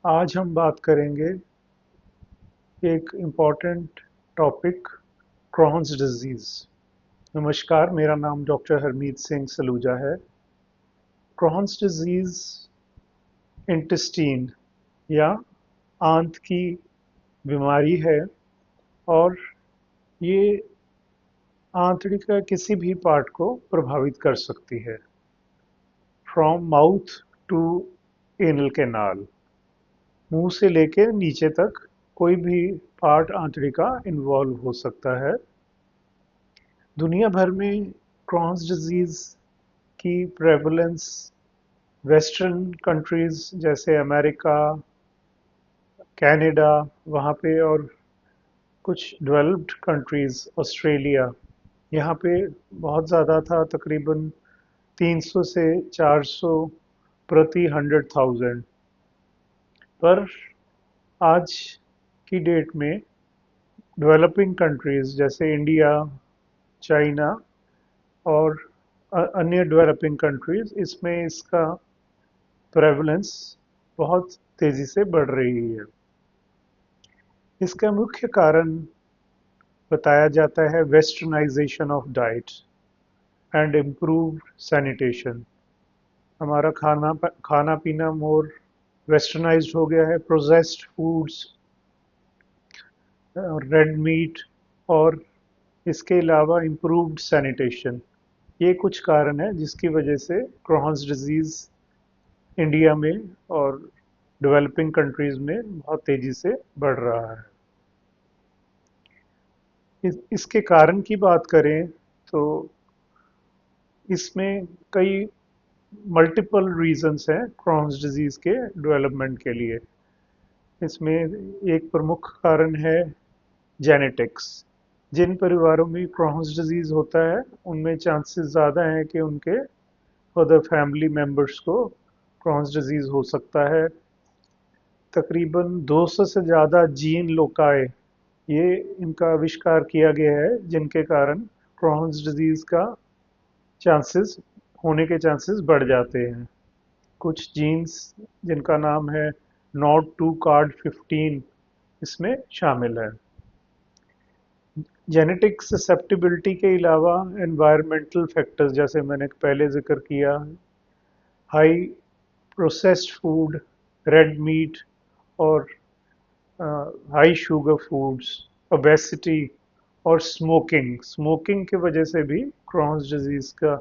आज हम बात करेंगे एक इम्पॉर्टेंट टॉपिक क्रॉन्स डिजीज़। नमस्कार, मेरा नाम डॉक्टर हरमीत सिंह सलूजा है। क्रॉन्स डिजीज़ इंटेस्टीन या आंत की बीमारी है और ये आंतड़ी का किसी भी पार्ट को प्रभावित कर सकती है, from mouth to anal canal. मुंह से लेके नीचे तक कोई भी पार्ट आंतड़ी का इन्वॉल्व हो सकता है। दुनिया भर में क्रॉन्स डिजीज की प्रेवलेंस वेस्टर्न कंट्रीज जैसे अमेरिका, कनाडा, वहाँ पे, और कुछ डेवलप्ड कंट्रीज ऑस्ट्रेलिया, यहाँ पे बहुत ज़्यादा था, तकरीबन 300 से 400 प्रति 100,000। पर आज की डेट में डेवलपिंग कंट्रीज जैसे इंडिया, चाइना और अन्य डेवलपिंग कंट्रीज, इसमें इसका प्रेवलेंस बहुत तेजी से बढ़ रही है। इसका मुख्य कारण बताया जाता है westernisation of diet and improve sanitation. हमारा खाना पीना मोर वेस्टर्नाइज्ड हो गया है। प्रोसेस्ड फूड्स, रेड मीट, और इसके अलावा इम्प्रूव्ड सैनिटेशन, ये कुछ कारण है जिसकी वजह से क्रॉन्स डिजीज इंडिया में और डेवलपिंग कंट्रीज में बहुत तेजी से बढ़ रहा है। इसके कारण की बात करें तो इसमें कई मल्टीपल रीजंस हैं क्रॉन्स डिजीज के डेवलपमेंट के लिए। इसमें एक प्रमुख कारण है जेनेटिक्स। जिन परिवारों में क्रॉन्स डिजीज होता है उनमें चांसेस ज़्यादा हैं कि उनके अदर फैमिली मेंबर्स को क्रॉन्स डिजीज हो सकता है। तकरीबन 200 से ज़्यादा जीन लोकाए, ये इनका आविष्कार किया गया है जिनके कारण क्रॉन्स डिजीज का चांसेस होने के चांसेस बढ़ जाते हैं। कुछ जीन्स जिनका नाम है नॉट टू कार्ड 15 इसमें शामिल है। जेनेटिक ससेप्टिबिलिटी के अलावा एनवायरमेंटल फैक्टर्स, जैसे मैंने पहले जिक्र किया, high processed food, red meat, और हाई शुगर फूड्स, ओबेसिटी और स्मोकिंग स्मोकिंग की वजह से भी क्रॉन्स डिजीज का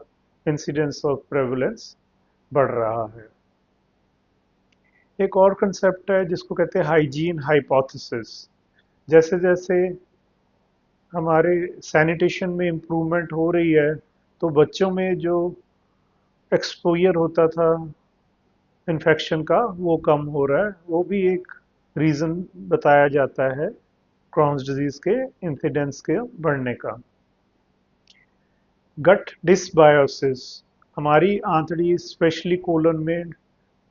इंसिडेंस ऑफ प्रेवलेंस बढ़ रहा है। एक और कंसेप्ट है जिसको कहते हैं हाइजीन हाइपोथेसिस। जैसे जैसे हमारे सैनिटेशन में इम्प्रूवमेंट हो रही है तो बच्चों में जो एक्सपोजर होता था इन्फेक्शन का वो कम हो रहा है। वो भी एक रीज़न बताया जाता है क्रॉन्स डिजीज के इंसिडेंस के बढ़ने का। गट डिसबायोसिस, हमारी आंतड़ी स्पेशली कोलन में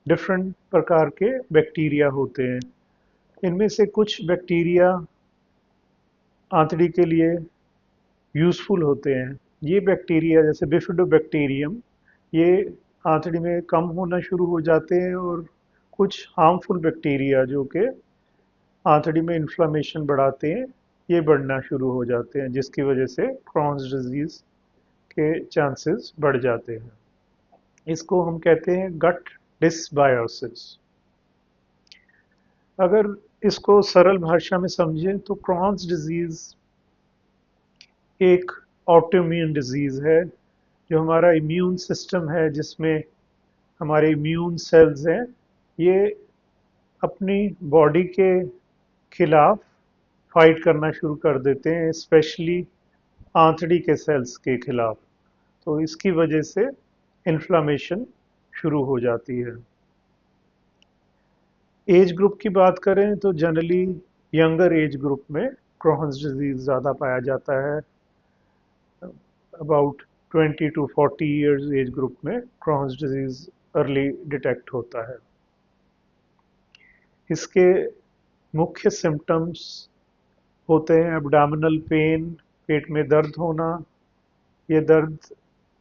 डिफरेंट प्रकार के बैक्टीरिया होते हैं। इनमें से कुछ बैक्टीरिया आंतड़ी के लिए यूज़फुल होते हैं। ये बैक्टीरिया जैसे बिफिडोबैक्टीरियम, ये आंतड़ी में कम होना शुरू हो जाते हैं, और कुछ हार्मफुल बैक्टीरिया जो कि आंतड़ी में इन्फ्लामेशन बढ़ाते हैं, ये बढ़ना शुरू हो जाते हैं, जिसकी वजह से क्रॉन्स डिजीज के चांसेस बढ़ जाते हैं। इसको हम कहते हैं गट डिसबायोसिस। अगर इसको सरल भाषा में समझें तो क्रॉन्स डिजीज एक ऑटोइम्यून डिजीज है, जो हमारा इम्यून सिस्टम है, जिसमें हमारे इम्यून सेल्स हैं, ये अपनी बॉडी के खिलाफ फाइट करना शुरू कर देते हैं, स्पेशली आंतड़ी के सेल्स के खिलाफ। तो इसकी वजह से इन्फ्लामेशन शुरू हो जाती है। एज ग्रुप की बात करें तो जनरली यंगर एज ग्रुप में क्रॉन्स डिजीज ज़्यादा पाया जाता है। About 20 to 40 years age group में क्रॉन्स डिजीज अर्ली डिटेक्ट होता है। इसके मुख्य सिम्टम्स होते हैं एब्डोमिनल पेन, पेट में दर्द होना। ये दर्द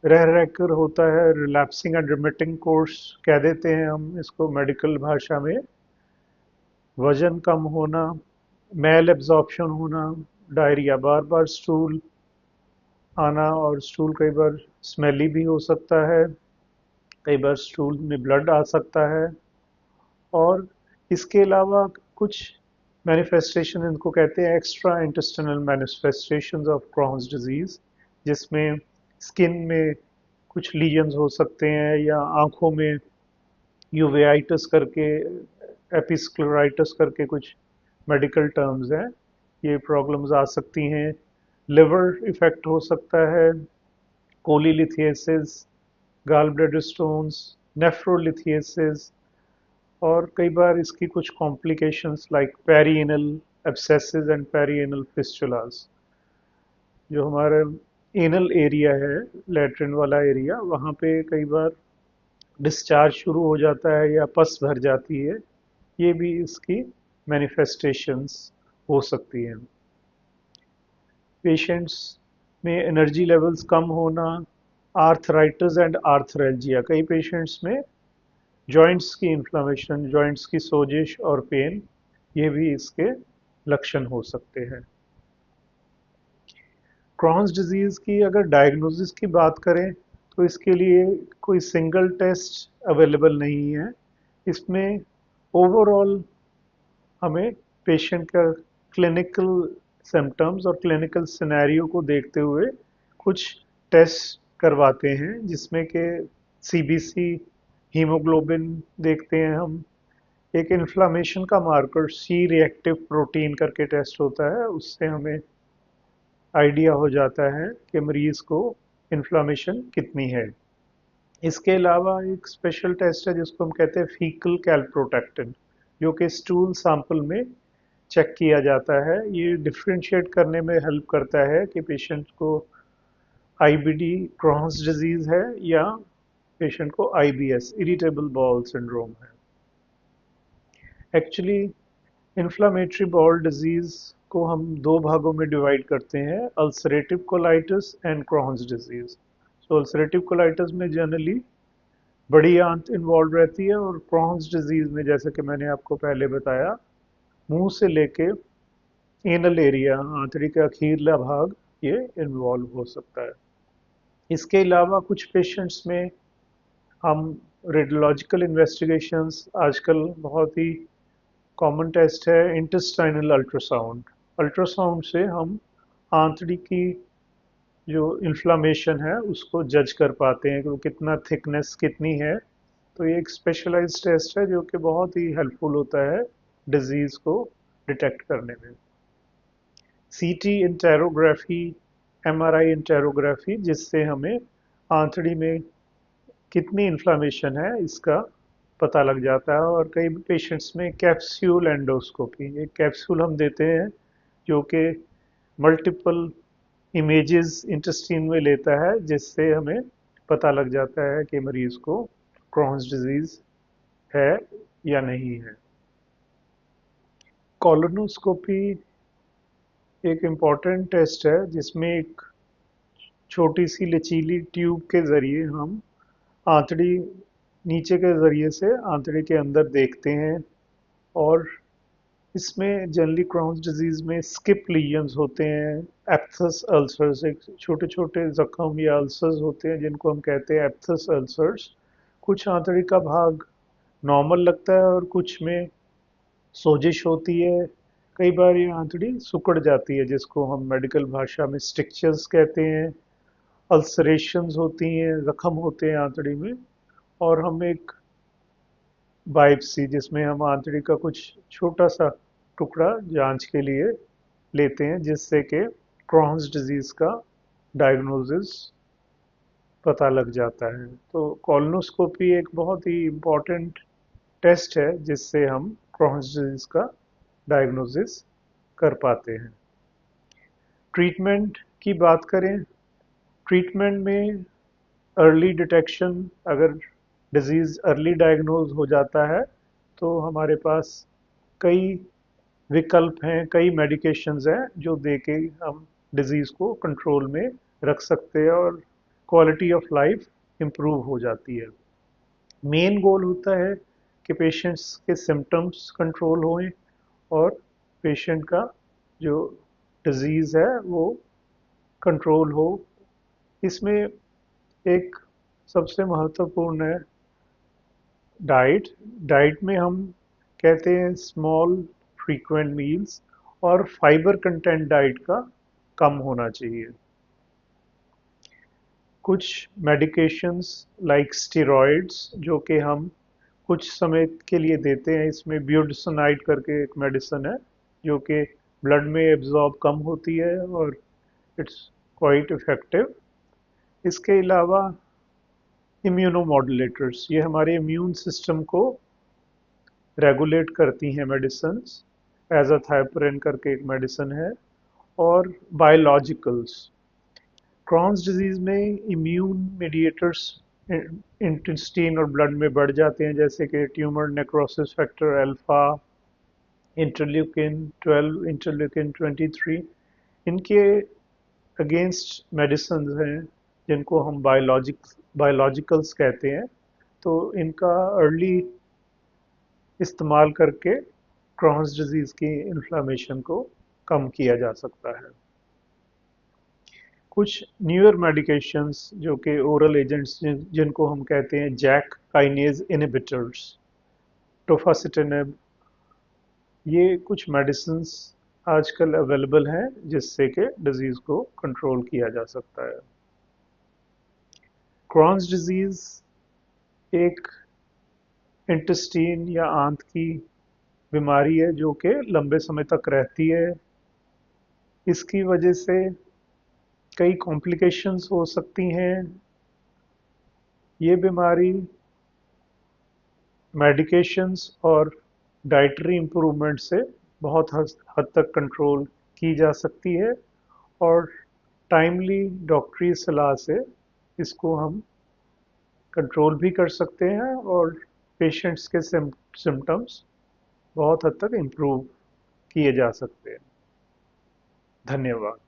रह रह कर होता है, रिलैप्सिंग एंड रिमिटिंग कोर्स कह देते हैं हम इसको मेडिकल भाषा में। वजन कम होना, मैल एब्जॉर्प्शन होना, डायरिया, बार बार स्टूल आना, और स्टूल कई बार स्मेली भी हो सकता है, कई बार स्टूल में ब्लड आ सकता है। और इसके अलावा कुछ मैनिफेस्टेशन, इनको कहते हैं extra intestinal manifestations of Crohn's disease, जिसमें स्किन में कुछ लीजन्स हो सकते हैं, या आंखों में यूवेआइटिस करके, एपिस्क्लेराइटिस करके कुछ मेडिकल टर्म्स हैं, ये प्रॉब्लम्स आ सकती हैं। लिवर इफेक्ट हो सकता है, कोलीलिथियासिस, गाल ब्लैडर स्टोन्स, नेफ्रोलिथियासिस, और कई बार इसकी कुछ complications like perianal abscesses and perianal फिस्टुलास। जो हमारा एनल एरिया है, लैट्रिन वाला एरिया, वहाँ पे कई बार डिस्चार्ज शुरू हो जाता है या पस भर जाती है, ये भी इसकी मैनिफेस्टेशंस हो सकती हैं। पेशेंट्स में एनर्जी लेवल्स कम होना, आर्थराइटिस एंड आर्थरेल्जिया, कई पेशेंट्स में जॉइंट्स की इन्फ्लामेशन, जॉइंट्स की सोजिश और पेन, ये भी इसके लक्षण हो सकते हैं। क्रॉन्स डिजीज की अगर डायग्नोसिस की बात करें, तो इसके लिए कोई सिंगल टेस्ट अवेलेबल नहीं है। इसमें ओवरऑल हमें पेशेंट का क्लिनिकल सिम्टम्स और क्लिनिकल सिनेरियो को देखते हुए कुछ टेस्ट करवाते हैं, जिसमें कि सीबीसी, हीमोग्लोबिन देखते हैं हम, एक इन्फ्लामेशन का मार्कर सी रिएक्टिव प्रोटीन करके टेस्ट होता है, उससे हमें आइडिया हो जाता है कि मरीज को इन्फ्लामेशन कितनी है। इसके अलावा एक स्पेशल टेस्ट है जिसको हम कहते हैं फीकल कैलप्रोटैक्टिन, जो कि स्टूल सैंपल में चेक किया जाता है। ये डिफ्रेंशिएट करने में हेल्प करता है कि पेशेंट को आईबीडी क्रॉन्स डिजीज है या पेशेंट को आईबीएस इरिटेबल बाउल सिंड्रोम है। एक्चुअली इन्फ्लामेटरी बाउल डिजीज को हम दो भागों में डिवाइड करते हैं, ulcerative colitis and Crohn's disease. तो अल्सरेटिव कोलाइटिस में जनरली बड़ी आंत इन्वॉल्व रहती है, और क्रॉन्स डिजीज में जैसे कि मैंने आपको पहले बताया, मुंह से लेके एनल एरिया, आंतड़ी का अखीरला भाग, ये इन्वॉल्व हो सकता है। इसके अलावा कुछ पेशेंट्स में हम रेडियोलॉजिकल इन्वेस्टिगेशंस, आजकल बहुत ही कॉमन टेस्ट है इंटेस्टाइनल अल्ट्रासाउंड। अल्ट्रासाउंड से हम आंतड़ी की जो इन्फ्लामेशन है उसको जज कर पाते हैं कि वो कितना थिकनेस कितनी है। तो ये एक स्पेशलाइज्ड टेस्ट है जो कि बहुत ही हेल्पफुल होता है डिजीज को डिटेक्ट करने में। सीटी इंटेरोग्राफी, एमआरआई इंटेरोग्राफी, जिससे हमें आंतड़ी में कितनी इन्फ्लामेशन है इसका पता लग जाता है। और कई पेशेंट्स में कैप्सूल एंडोस्कोपी, एक कैप्सूल हम देते हैं जो कि मल्टीपल इमेजेस इंटेस्टाइन में लेता है, जिससे हमें पता लग जाता है कि मरीज को क्रॉन्स डिजीज है या नहीं है। कॉलोनोस्कोपी एक इम्पॉर्टेंट टेस्ट है जिसमें एक छोटी सी लचीली ट्यूब के जरिए हम आंतड़ी, नीचे के जरिए से आंतड़ी के अंदर देखते हैं। और इसमें जनरली क्रॉन्स डिजीज में स्किप लीजन्स होते हैं, एप्थस अल्सर्स, एक छोटे छोटे जख्म या अल्सर्स होते हैं जिनको हम कहते हैं एप्थस अल्सर्स। कुछ आंतड़ी का भाग नॉर्मल लगता है और कुछ में सोजिश होती है। कई बार ये आंतड़ी सिकुड़ जाती है, जिसको हम मेडिकल भाषा में स्ट्रिक्चर्स कहते हैं। अल्सरेशंस होती हैं, जख्म होते हैं आंतड़ी में। और हम एक बायोप्सी, जिसमें हम आंतड़ी का कुछ छोटा सा टुकड़ा जांच के लिए लेते हैं, जिससे कि क्रॉन्स डिजीज का डायग्नोसिस पता लग जाता है। तो कॉलोनोस्कोपी एक बहुत ही इम्पॉर्टेंट टेस्ट है जिससे हम क्रॉन्स डिजीज का डायग्नोसिस कर पाते हैं। ट्रीटमेंट की बात करें, ट्रीटमेंट में अर्ली डिटेक्शन, अगर डिजीज अर्ली डायग्नोज हो जाता है तो हमारे पास कई विकल्प हैं, कई मेडिकेशंस हैं जो दे के हम डिजीज को कंट्रोल में रख सकते हैं और क्वालिटी ऑफ लाइफ इम्प्रूव हो जाती है। मेन गोल होता है कि पेशेंट्स के सिम्टम्स कंट्रोल होएं, और पेशेंट का जो डिजीज़ है वो कंट्रोल हो। इसमें एक सबसे महत्वपूर्ण है डाइट। डाइट में हम कहते हैं स्मॉल फ्रीक्वेंट मील्स, और फाइबर कंटेंट डाइट का कम होना चाहिए। कुछ मेडिकेशंस लाइक स्टेरॉइड्स जो कि हम कुछ समय के लिए देते हैं, इसमें ब्यूटिसनाइड करके एक मेडिसिन है जो कि ब्लड में एब्जॉर्ब कम होती है और इट्स क्वाइट इफेक्टिव। इसके अलावा इम्यूनोमॉड्यूलेटर्स, ये हमारे इम्यून सिस्टम को रेगुलेट करती हैं मेडिसिन्स। एजाथाइपरिन करके एक मेडिसिन है। और बायोलॉजिकल्स, क्रॉन्स डिजीज में इम्यून मीडिएटर्स इंटेस्टाइन और ब्लड में बढ़ जाते हैं, जैसे कि tumour necrosis factor alpha, interleukin 12, interleukin 23। इनके अगेंस्ट मेडिसिन हैं जिनको हम बायोलॉजिकल्स कहते हैं। तो इनका अर्ली इस्तेमाल करके क्रॉन्स डिजीज की इन्फ्लामेशन को कम किया जा सकता है। कुछ न्यूअर मेडिकेशंस जो कि ओरल एजेंट्स जिनको हम कहते हैं जैक काइनेज इनहिबिटर्स, टोफासिटिनिब, ये कुछ मेडिसिन्स आजकल अवेलेबल हैं जिससे कि डिजीज को कंट्रोल किया जा सकता है। क्रॉन्स डिजीज एक इंटेस्टाइन या आंत की बीमारी है जो कि लंबे समय तक रहती है। इसकी वजह से कई कॉम्प्लिकेशंस हो सकती हैं। ये बीमारी मेडिकेशंस और डाइटरी इम्प्रूवमेंट से बहुत हद तक कंट्रोल की जा सकती है, और टाइमली डॉक्टरी सलाह से इसको हम कंट्रोल भी कर सकते हैं और पेशेंट्स के सिम्टम्स बहुत हद तक इम्प्रूव किए जा सकते हैं। धन्यवाद।